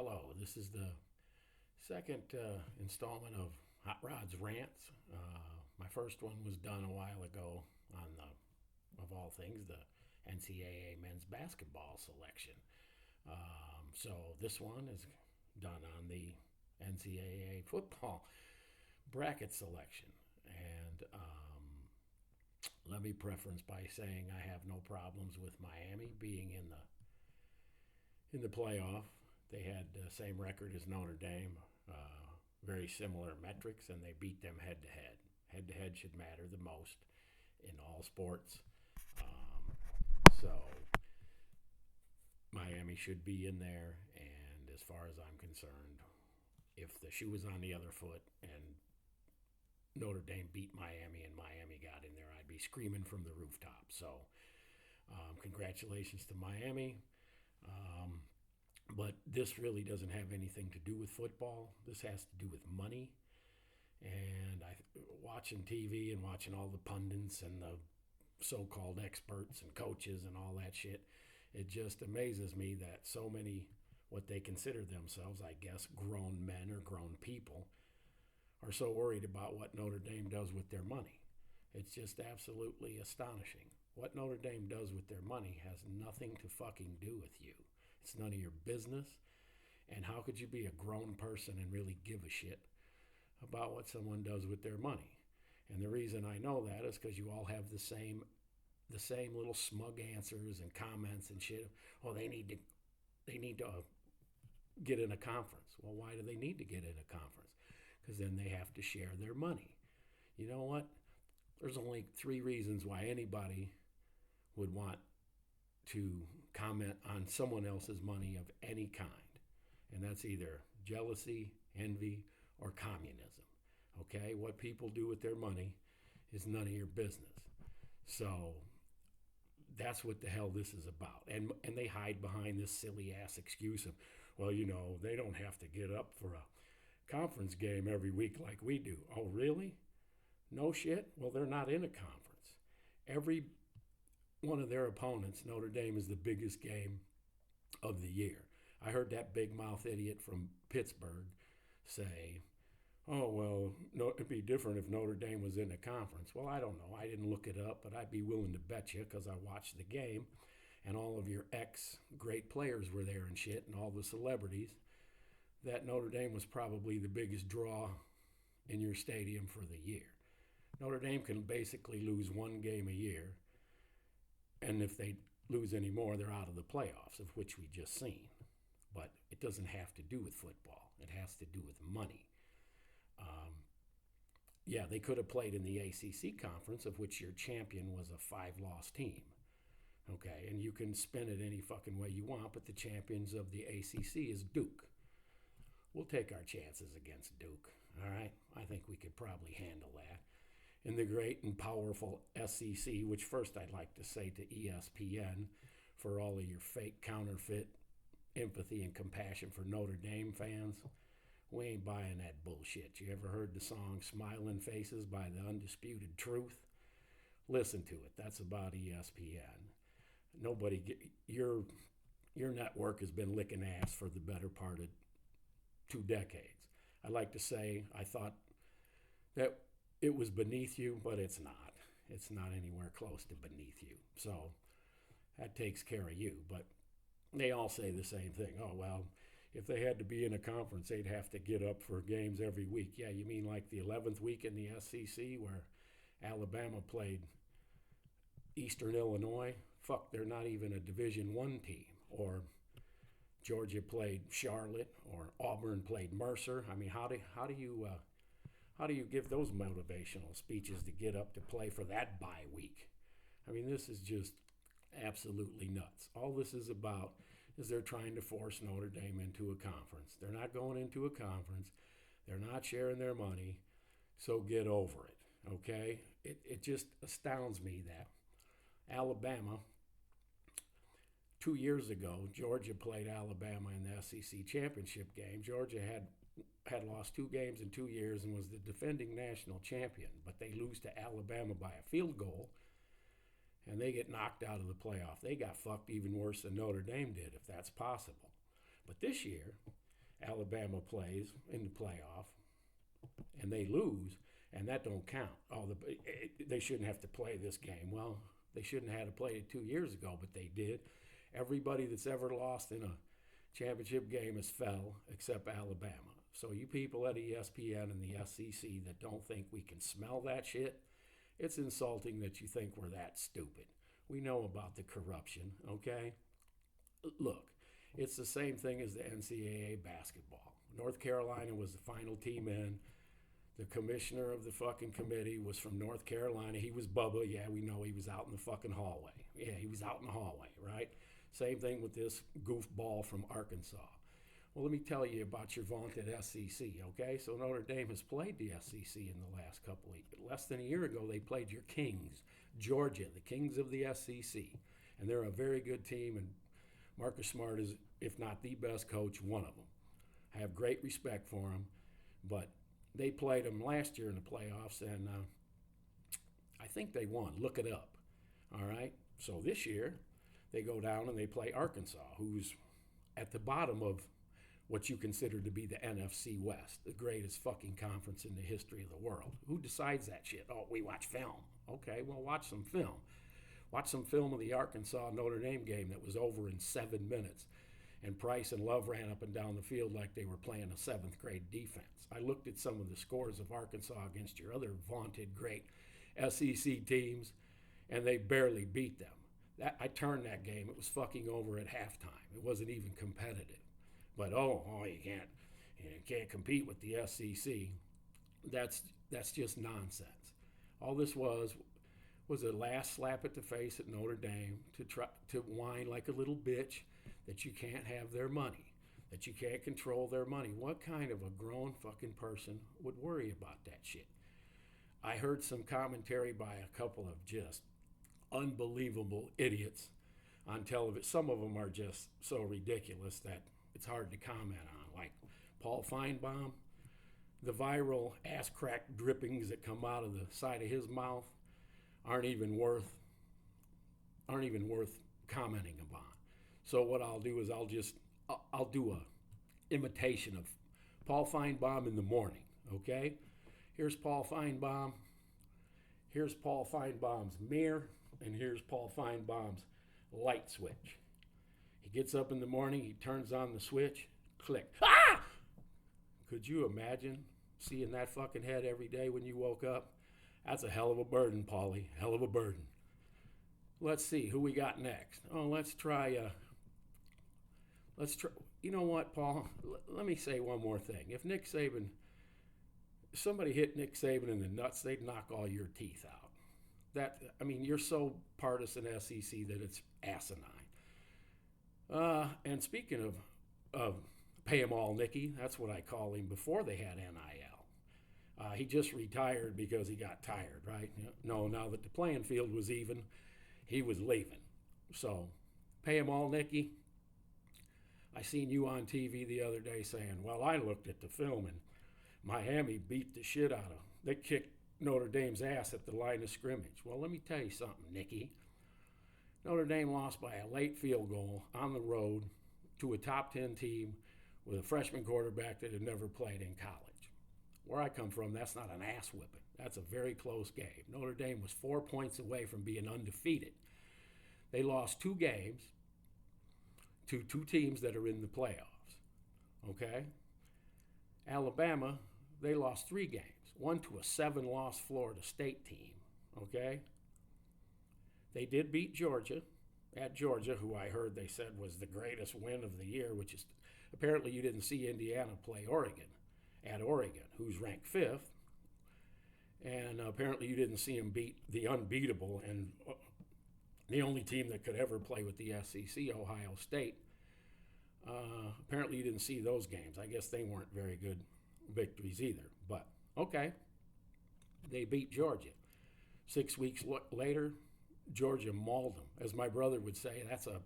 Hello, this is the second installment of Hot Rod's Rants. My first one was done a while ago on of all things, the NCAA men's basketball selection. So this one is done on the NCAA football bracket selection. And let me preference by saying I have no problems with Miami being in the playoff. They had the same record as Notre Dame, very similar metrics, and they beat them head to head. Head to head should matter the most in all sports. So Miami should be in there, and as far as I'm concerned, if the shoe was on the other foot and Notre Dame beat Miami and Miami got in there, I'd be screaming from the rooftop. So congratulations to Miami. Um, But this really doesn't have anything to do with football. This has to do with money. And watching TV and watching all the pundits and the so-called experts and coaches and all that shit, it just amazes me that so many, what they consider themselves, I guess, grown men or grown people, are so worried about what Notre Dame does with their money. It's just absolutely astonishing. What Notre Dame does with their money has nothing to fucking do with you. It's none of your business. And how could you be a grown person and really give a shit about what someone does with their money? And the reason I know that is because you all have the same little smug answers and comments and shit. Oh, they need to get in a conference. Well, why do they need to get in a conference? Because then they have to share their money. You know what? There's only three reasons why anybody would want to comment on someone else's money of any kind. And that's either jealousy, envy, or communism. Okay? What people do with their money is none of your business. So that's what the hell this is about. And they hide behind this silly ass excuse of, well, they don't have to get up for a conference game every week like we do. Oh, really? No shit? Well, they're not in a conference. Every one of their opponents, Notre Dame, is the biggest game of the year. I heard that big mouth idiot from Pittsburgh say, oh, well, no, it'd be different if Notre Dame was in a conference. Well, I don't know. I didn't look it up, but I'd be willing to bet you because I watched the game and all of your ex-great players were there and shit and all the celebrities, that Notre Dame was probably the biggest draw in your stadium for the year. Notre Dame can basically lose one game a year, and if they lose any more, they're out of the playoffs, of which we just seen. But it doesn't have to do with football. It has to do with money. Yeah, they could have played in the ACC conference, of which your champion was a 5-loss team. Okay, and you can spin it any fucking way you want, but the champions of the ACC is Duke. We'll take our chances against Duke, all right? I think we could probably handle that. In the great and powerful SEC, which first I'd like to say to ESPN, for all of your fake counterfeit empathy and compassion for Notre Dame fans, we ain't buying that bullshit. You ever heard the song Smiling Faces by the Undisputed Truth? Listen to it. That's about ESPN. Your network has been licking ass for the better part of 2 decades. I like to say I thought that it was beneath you, but it's not. It's not anywhere close to beneath you. So that takes care of you. But they all say the same thing. Oh, well, if they had to be in a conference, they'd have to get up for games every week. Yeah, you mean like the 11th week in the SEC where Alabama played Eastern Illinois? Fuck, they're not even a Division I team. Or Georgia played Charlotte, or Auburn played Mercer. I mean, how do you give those motivational speeches to get up to play for that bye week? I mean, this is just absolutely nuts. All this is about is they're trying to force Notre Dame into a conference. They're not going into a conference. They're not sharing their money. So get over it, okay? It just astounds me that Alabama, 2 years ago, Georgia played Alabama in the SEC championship game. Georgia had lost 2 games in 2 years and was the defending national champion, but they lose to Alabama by a field goal, and they get knocked out of the playoff. They got fucked even worse than Notre Dame did, if that's possible. But this year, Alabama plays in the playoff and they lose, and that don't count. They shouldn't have to play this game. Well, they shouldn't have had to play it 2 years ago, but they did. Everybody that's ever lost in a championship game has fell except Alabama. So you people at ESPN and the SEC that don't think we can smell that shit, it's insulting that you think we're that stupid. We know about the corruption, okay? Look, it's the same thing as the NCAA basketball. North Carolina was the final team in. The commissioner of the fucking committee was from North Carolina. He was Bubba. Yeah, we know he was out in the fucking hallway. Yeah, he was out in the hallway, right? Same thing with this goofball from Arkansas. Well, let me tell you about your vaunted SEC, okay? So Notre Dame has played the SEC in the last couple of years. Less than a year ago, they played your Kings, Georgia, the Kings of the SEC. And they're a very good team, and Marcus Smart is, if not the best coach, one of them. I have great respect for him, but they played them last year in the playoffs, and I think they won. Look it up, all right? So this year, they go down and they play Arkansas, who's at the bottom of what you consider to be the NFC West, the greatest fucking conference in the history of the world. Who decides that shit? Oh, we watch film. Okay, well, watch some film. Watch some film of the Arkansas Notre Dame game that was over in 7 minutes. And Price and Love ran up and down the field like they were playing a 7th grade defense. I looked at some of the scores of Arkansas against your other vaunted great SEC teams, and they barely beat them. I turned that game. It was fucking over at halftime. It wasn't even competitive. But you can't compete with the SEC. That's just nonsense. All this was a last slap at the face at Notre Dame to try to whine like a little bitch that you can't have their money, that you can't control their money. What kind of a grown fucking person would worry about that shit? I heard some commentary by a couple of just unbelievable idiots on television. Some of them are just so ridiculous that it's hard to comment on, like Paul Feinbaum. The viral ass crack drippings that come out of the side of his mouth aren't even worth commenting upon. So what I'll do is I'll do a imitation of Paul Feinbaum in the morning, okay? Here's Paul Feinbaum. Here's Paul Feinbaum's mirror, and here's Paul Feinbaum's light switch. He gets up in the morning, he turns on the switch, click. Ah! Could you imagine seeing that fucking head every day when you woke up? That's a hell of a burden, Paulie. Hell of a burden. Let's see who we got next. Oh, let's try. You know what, Paul? Let me say one more thing. If somebody hit Nick Saban in the nuts, they'd knock all your teeth out. You're so partisan SEC that it's asinine. And speaking of pay him all, Nicky, that's what I call him before they had NIL. He just retired because he got tired, right? No, now that the playing field was even, he was leaving. So, pay him all, Nicky. I seen you on TV the other day saying, well, I looked at the film and Miami beat the shit out of them. They kicked Notre Dame's ass at the line of scrimmage. Well, let me tell you something, Nicky. Notre Dame lost by a late field goal on the road to a top 10 team with a freshman quarterback that had never played in college. Where I come from, that's not an ass whipping. That's a very close game. Notre Dame was 4 points away from being undefeated. They lost 2 games to 2 teams that are in the playoffs, okay? Alabama, they lost 3 games. One to a 7-loss Florida State team, okay? They did beat Georgia, at Georgia, who I heard they said was the greatest win of the year, which is apparently you didn't see Indiana play Oregon, at Oregon, who's ranked 5th. And apparently you didn't see them beat the unbeatable and the only team that could ever play with the SEC, Ohio State. Apparently you didn't see those games. I guess they weren't very good victories either. But, okay, they beat Georgia. 6 weeks later, Georgia mauled them. As my brother would say, that's a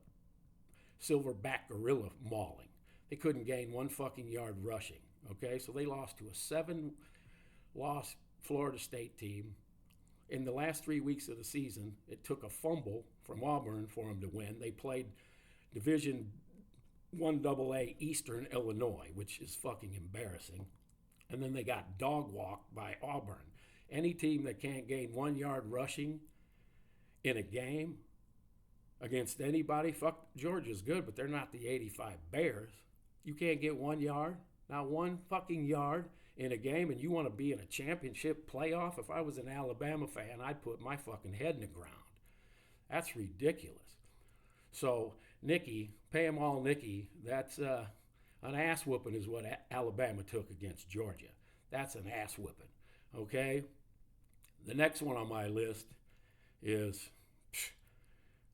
silverback gorilla mauling. They couldn't gain 1 fucking yard rushing. Okay, so they lost to a 7-loss Florida State team. In the last 3 weeks of the season, it took a fumble from Auburn for them to win. They played Division 1AA Eastern Illinois, which is fucking embarrassing. And then they got dog walked by Auburn. Any team that can't gain 1 yard rushing in a game against anybody, fuck, Georgia's good, but they're not the 85 Bears. You can't get 1 yard, not one fucking yard in a game, and you want to be in a championship playoff? If I was an Alabama fan, I'd put my fucking head in the ground. That's ridiculous. So, Nicky, pay them all Nicky, that's an ass whooping is what Alabama took against Georgia. That's an ass whooping, okay? The next one on my list is,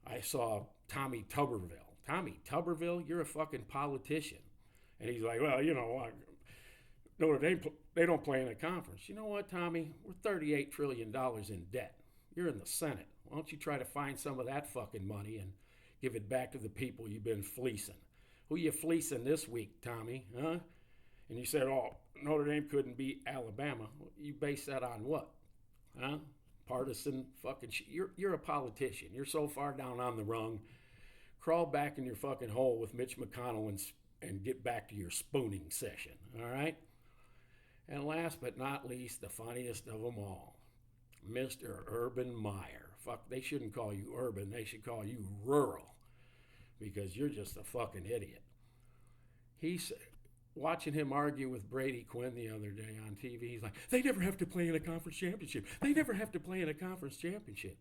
I saw Tommy Tuberville. Tommy Tuberville, you're a fucking politician. And he's like, well, you know, Notre Dame, they don't play in a conference. You know what, Tommy? We're $38 trillion in debt. You're in the Senate. Why don't you try to find some of that fucking money and give it back to the people you've been fleecing? Who you fleecing this week, Tommy? Huh? And you said, oh, Notre Dame couldn't beat Alabama. You base that on what? Huh? Partisan fucking shit. You're a politician. You're so far down on the rung. Crawl back in your fucking hole with Mitch McConnell and get back to your spooning session, all right? And last but not least, the funniest of them all, Mr. Urban Meyer. Fuck, they shouldn't call you urban. They should call you rural, because you're just a fucking idiot. He's watching him argue with Brady Quinn the other day on TV. He's like, they never have to play in a conference championship. They never have to play in a conference championship.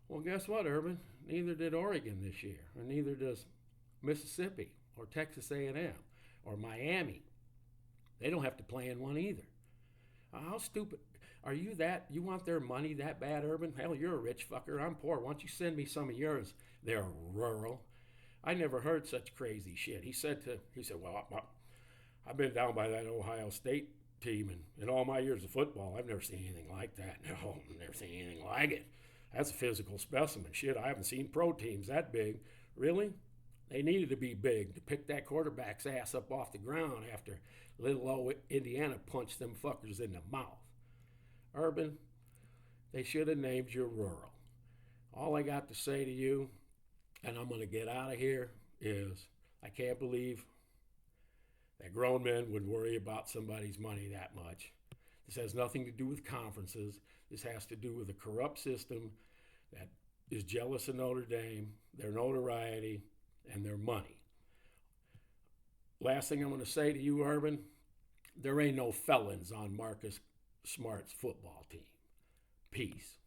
Well, guess what, Urban? Neither did Oregon this year, or neither does Mississippi, or Texas A&M, or Miami. They don't have to play in one either. How stupid. Are you that? You want their money that bad, Urban? Hell, you're a rich fucker. I'm poor. Why don't you send me some of yours? They're rural. I never heard such crazy shit. He said, well, I've been down by that Ohio State team, and in all my years of football, I've never seen anything like that. No, I've never seen anything like it. That's a physical specimen. Shit, I haven't seen pro teams that big. Really? They needed to be big to pick that quarterback's ass up off the ground after little old Indiana punched them fuckers in the mouth. Urban, they should have named you rural. All I got to say to you, and I'm going to get out of here, is I can't believe that grown men would worry about somebody's money that much. This has nothing to do with conferences. This has to do with a corrupt system that is jealous of Notre Dame, their notoriety, and their money. Last thing I'm going to say to you, Urban, there ain't no felons on Marcus Smart's football team. Peace.